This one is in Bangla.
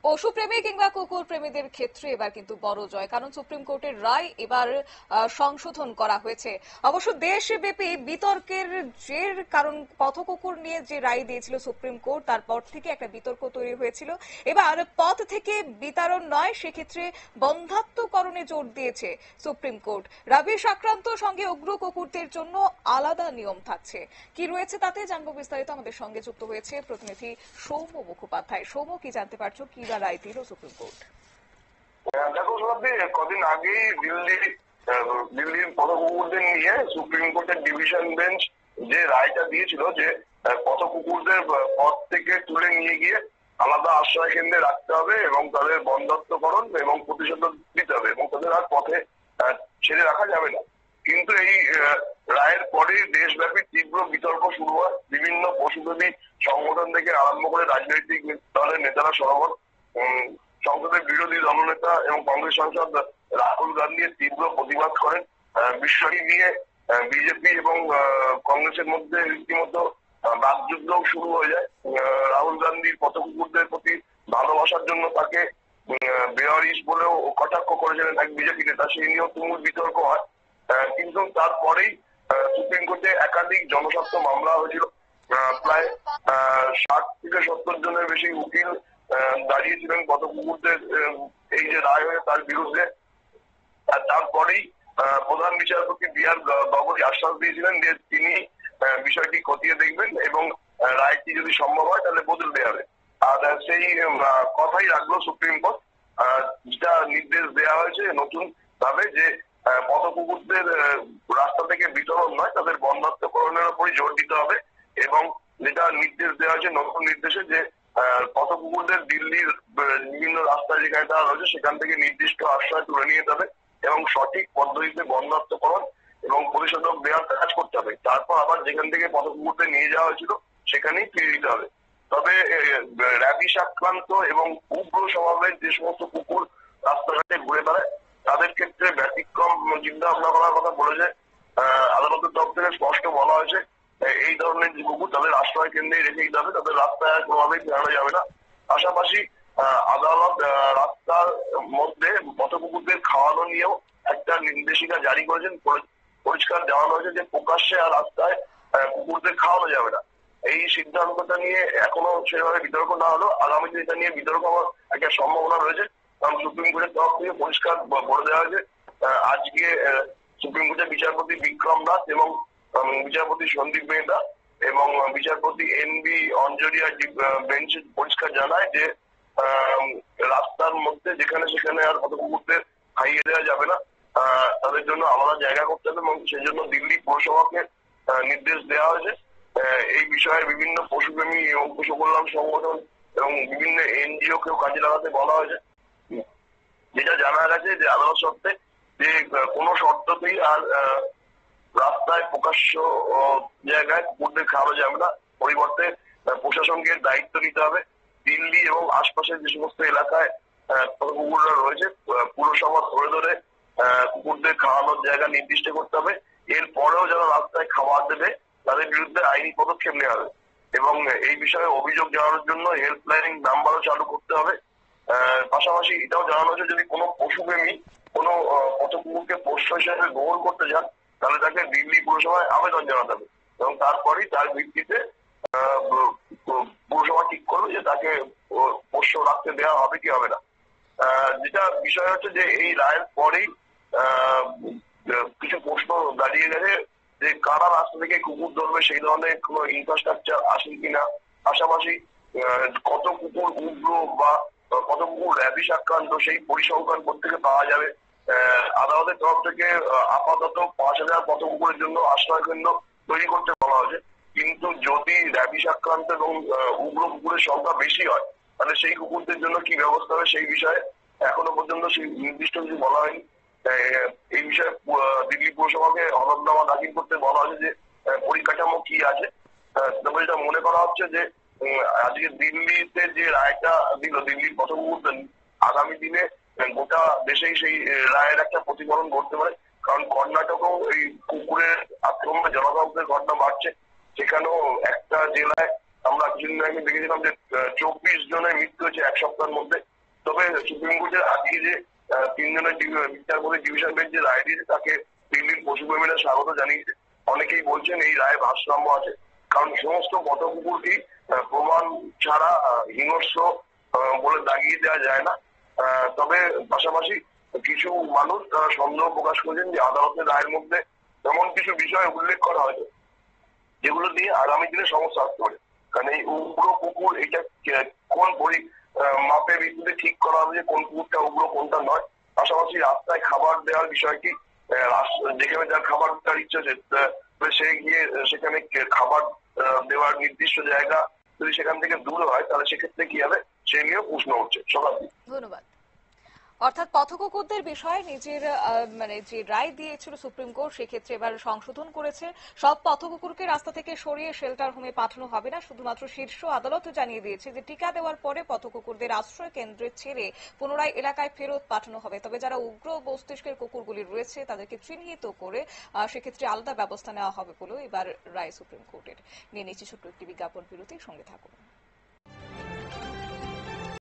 পশুপ্রেমী কিংবা কুকুর প্রেমীদের ক্ষেত্রে এবার কিন্তু বড় জয়, কারণ সুপ্রিম কোর্টের রায় এবার সংশোধন করা হয়েছে। অবশ্য দেশব্যাপী বিতর্কের জের, কারণ পথ কুকুর নিয়ে যে রায় দিয়েছিল সুপ্রিম কোর্ট, তারপর থেকে একটা বিতর্ক তৈরি হয়েছিল। এবার পথ থেকে বিতরণ নয়, সেক্ষেত্রে বন্ধাত্মকরণে জোর দিয়েছে সুপ্রিম কোর্ট। রাবিশ আক্রান্ত সঙ্গে উগ্র কুকুরদের জন্য আলাদা নিয়ম থাকছে। কি রয়েছে তাতে জানবো বিস্তারিত। আমাদের সঙ্গে যুক্ত হয়েছে প্রতিনিধি সৌম্য মুখোপাধ্যায়। সৌম্য, কি জানতে পারছো, কি রায় দিল সুপ্রিম কোর্ট? দেখো শতাব্দী, কদিন আগেই দিল্লির পথ কুকুরদের নিয়ে সুপ্রিম কোর্টের ডিভিশন বেঞ্চ যে রায়টা দিয়েছিল যে পথ কুকুরদের পথ থেকে তুলে নিয়ে গিয়ে আলাদা আশ্রয় কেন্দ্রে রাখতে হবে এবং তাদের বন্ধাত্মকরণ এবং প্রতিষেধক দিতে হবে এবং তাদের আর পথে ছেড়ে রাখা যাবে না। কিন্তু এই রায়ের পরে দেশব্যাপী তীব্র বিতর্ক শুরু হয়। বিভিন্ন পশুপ্রেমী সংগঠন থেকে আরম্ভ করে রাজনৈতিক দলের নেতারা সরবর, সংসদের বিরোধী দলনেতা এবং কংগ্রেস সাংসদ রাহুল গান্ধী তীব্র প্রতিবাদ করেন। বিষয়টি নিয়ে বিজেপি এবং কংগ্রেসের মধ্যে রীতিমতো বাকযুদ্ধও শুরু হয়ে যায়। রাহুল গান্ধীর পথ কুকুরদের প্রতি ভালোবাসার জন্য তাকে বেওয়ারিশ বলেও কটাক্ষ করেছিলেন এক বিজেপি নেতা, সেই নিয়েও তুমুল বিতর্ক হয়। কিন্তু তারপরেই সুপ্রিম কোর্টে একাধিক জনস্বার্থ মামলা হয়েছিল। প্রায় 60 থেকে 70 জনের বেশি উকিল দাঁড়িয়েছিলেন পথ কুকুরদের এই যে রায় হয়ে তার বিরুদ্ধে। আর তারপরেই প্রধান বিচারপতি বি আর গগৈ আশ্বাস দিয়েছিলেন যে তিনি বিষয়টি খতিয়ে দেখবেন এবং রায়টি যদি সম্ভব হয় তাহলে বদল দেওয়া হবে। আর সেই কথাই রাখলো সুপ্রিম কোর্ট। যেটা নির্দেশ দেওয়া হয়েছে নতুন ভাবে যে পথ কুকুরদের রাস্তা থেকে বিতরণ নয়, তাদের বন্ধাত্মকরণের উপরই জোর দিতে হবে। এবং যেটা নির্দেশ দেওয়া হয়েছে নতুন নির্দেশে যে পথ কুকুরদের দিল্লির বিভিন্ন রাস্তায় যেখানে তারা রয়েছে সেখান থেকে নির্দিষ্ট আশ্রয় তুলে নিয়ে যেতে হবে এবং সঠিক পদ্ধতিতে বন্ধাত্মকরণ এবং প্রতিষেধক দেওয়ার কাজ করতে হবে। তারপর আবার যেখান থেকে পথ কুকুরদের নিয়ে যাওয়া হয়েছিল সেখানেই ফিরে দিতে হবে। তবে র্যাবিস আক্রান্ত এবং উগ্র স্বভাবের যে সমস্ত কুকুর রাস্তাঘাটে ঘুরে বেড়ায় তাদের ক্ষেত্রে ব্যতিক্রম চিন্তা ভাবনা করার কথা বলেছে। আদালতের তরফ থেকে স্পষ্ট বলা হয়েছে এই ধরনের যে কুকুর তাদের আশ্রয় কেন্দ্রেই রেখে দিতে হবে, তাদের রাস্তায় কোনোভাবেই ফেরানো যাবে না। পাশাপাশি আদালত রাস্তার মধ্যে পথ কুকুরদের খাওয়ানো নিয়েও একটা নির্দেশিকা জারি করেছেন। পরিষ্কার জানানো হয়েছে যে প্রকাশ্যে আর রাস্তায় কুকুরদের খাওয়ানো যাবে না। এই সিদ্ধান্তটা নিয়ে এখনো সেভাবে বিতর্ক না হলেও আগামীতে এটা নিয়ে বিতর্ক হওয়ার একটা সম্ভাবনা রয়েছে। কারণ সুপ্রিম কোর্টের তরফ থেকে পরিষ্কার বলে দেওয়া হয়েছে আজকে সুপ্রিম কোর্টের বিচারপতি বিক্রম দাস এবং বিচারপতি সন্দীপ মেহতা এবং বিচারপতি এন.বি. অঞ্জরিয়া বেঞ্চ পরিষ্কার জানায় যে রাস্তার মধ্যে যেখানে সেখানে আর পথ কুকুরদের খাইয়ে দেওয়া যাবে না, তাদের জন্য আলাদা জায়গা করতে হবে এবং সেই জন্য দিল্লি পৌরসভাকে নির্দেশ দেওয়া হয়েছে। এই বিষয়ে বিভিন্ন পশুপ্রেমী এবং পশু কল্যাণ সংগঠন এবং বিভিন্ন এনজিও কেও কাজে লাগাতে বলা হয়েছে। যেটা জানা গেছে যে আদালত সত্ত্বে যে কোনো শর্ততেই আর রাস্তায় প্রকাশ্য জায়গায় কুকুরদের খাওয়ানো যাবে না, পরিবর্তে প্রশাসনকে দায়িত্ব নিতে হবে। দিল্লি এবং আশপাশের যে সমস্ত এলাকায় কুকুররা রয়েছে পুরসভা ধরে ধরে কুকুরদের খাওয়ানোর জায়গা নির্দিষ্ট করতে হবে। এরপরেও যারা রাস্তায় খাবার দেবে তাদের বিরুদ্ধে আইনি পদক্ষেপ নেওয়া হবে এবং এই বিষয়ে অভিযোগ জানানোর জন্য হেল্পলাইন নাম্বারও চালু করতে হবে। পাশাপাশি এটাও জানানো হচ্ছে যদি কোনো পশুপ্রেমী কোনো পথ কুকুরকে পোষ্য হিসেবে গ্রহণ করতে চান তাহলে তাকে দিল্লি পুরসভায় আবেদন জানাতে হবে এবং তারপরেই তার ভিত্তিতে পুরসভা ঠিক করবে যে তাকে পোষ্য রাখতে দেওয়া হবে কি হবে না। যেটা বিষয় হচ্ছে যে এই রায়ের পরেই কিছু প্রশ্ন দাঁড়িয়ে গেছে যে কারা রাস্তা থেকে কুকুর ধরবে, সেই ধরনের কোনো ইনফ্রাস্ট্রাকচার আসে কিনা, পাশাপাশি কত কুকুর উগ্র বা কত কুকুর র্যাবিস আক্রান্ত সেই পরিসংখ্যান থেকে পাওয়া যাবে। আদালতের তরফ থেকে আপাতত 5,000 পথ কুকুরের জন্য আশ্রয় কেন্দ্র তৈরি করতে বলা হয়েছে। কিন্তু যদি র্যাবিস আক্রান্ত এবং উগ্র কুকুরের সংখ্যা বেশি হয় তাহলে সেই কুকুরদের জন্য কি ব্যবস্থা হবে সেই বিষয়ে এখনো পর্যন্ত সেই নির্দিষ্ট কিছু বলা হয়নি। এই বিষয়ে দিল্লি পৌরসভাকে হলফনামা দাখিল করতে বলা হয়েছে যে পরিকাঠামো কি আছে। তবে এটা মনে করা হচ্ছে যে আজকে দিল্লিতে যে রায়টা দিল দিল্লির পথ কুকুরদের, আগামী দিনে গোটা দেশেই সেই রায়ের একটা প্রতিফলন ঘটতে পারে। কারণ কর্ণাটকেও এই কুকুরের আক্রমণে জনসংখ্যার ঘটনা বাড়ছে। সেখানেও একটা জেলায় আমরা কিছুদিন আগে দেখেছিলাম যে 24 জনের মৃত্যু হয়েছে এক সপ্তাহের মধ্যে। তবে সুপ্রিম কোর্টের আজকে যে তিনজনের বিচারপতি ডিভিশন বেঞ্চ যে রায় দিয়েছে তাকে দিল্লির পশুপ্রেমীরা স্বাগত জানিয়েছে। অনেকেই বলছেন এই রায়ে ভারসাম্য আছে, কারণ সমস্ত পথ কুকুরটি প্রমাণ ছাড়া হিংস্র বলে দাগিয়ে দেওয়া যায় না। তবে পাশাপাশি কিছু মানুষ তারা সন্দেহ প্রকাশ করেছেন যে আদালতের রায়ের মধ্যে এমন কিছু বিষয় উল্লেখ করা হয়েছে যেগুলো দিয়ে আগামী দিনে সমস্যা আসতে পারে। কারণ এই উগ্র কুকুর এটা কোন মাপের ভিত্তিতে ঠিক করা হবে যে কোন কুকুরটা উগ্র কোনটা নয়। পাশাপাশি রাস্তায় খাবার দেওয়ার বিষয়টি যেখানে যার খাবার দেওয়ার ইচ্ছা সে গিয়ে সেখানে খাবার দেওয়ার নির্দিষ্ট জায়গা যদি সেখান থেকে দূরে হয় তাহলে সেক্ষেত্রে কি হবে সে নিয়েও প্রশ্ন উঠছে। শতাব্দী, ধন্যবাদ। অর্থাৎ পথকুকুরদের বিষয়ে নিজের মানে যে রায় দিয়েছিল সুপ্রিম কোর্ট সেক্ষেত্রে এবার সংশোধন করেছে। সব পথকুকুরকে রাস্তা থেকে সরিয়ে শেল্টার হোমে পাঠানো হবে না, শুধুমাত্র শীর্ষ আদালত জানিয়ে দিয়েছে যে টিকা দেওয়ার পরে পথকুকুরদের আশ্রয় কেন্দ্রে ছেড়ে পুনরায় এলাকায় ফেরত পাঠানো হবে। তবে যারা উগ্র মস্তিষ্কের কুকুরগুলি রয়েছে তাদেরকে চিহ্নিত করে সেক্ষেত্রে আলাদা ব্যবস্থা নেওয়া হবে বলেও এবার রায় সুপ্রিম কোর্টের। নিয়ে নিচ্ছি ছোট্ট একটি বিজ্ঞাপন বিরতির সঙ্গে থাকুন।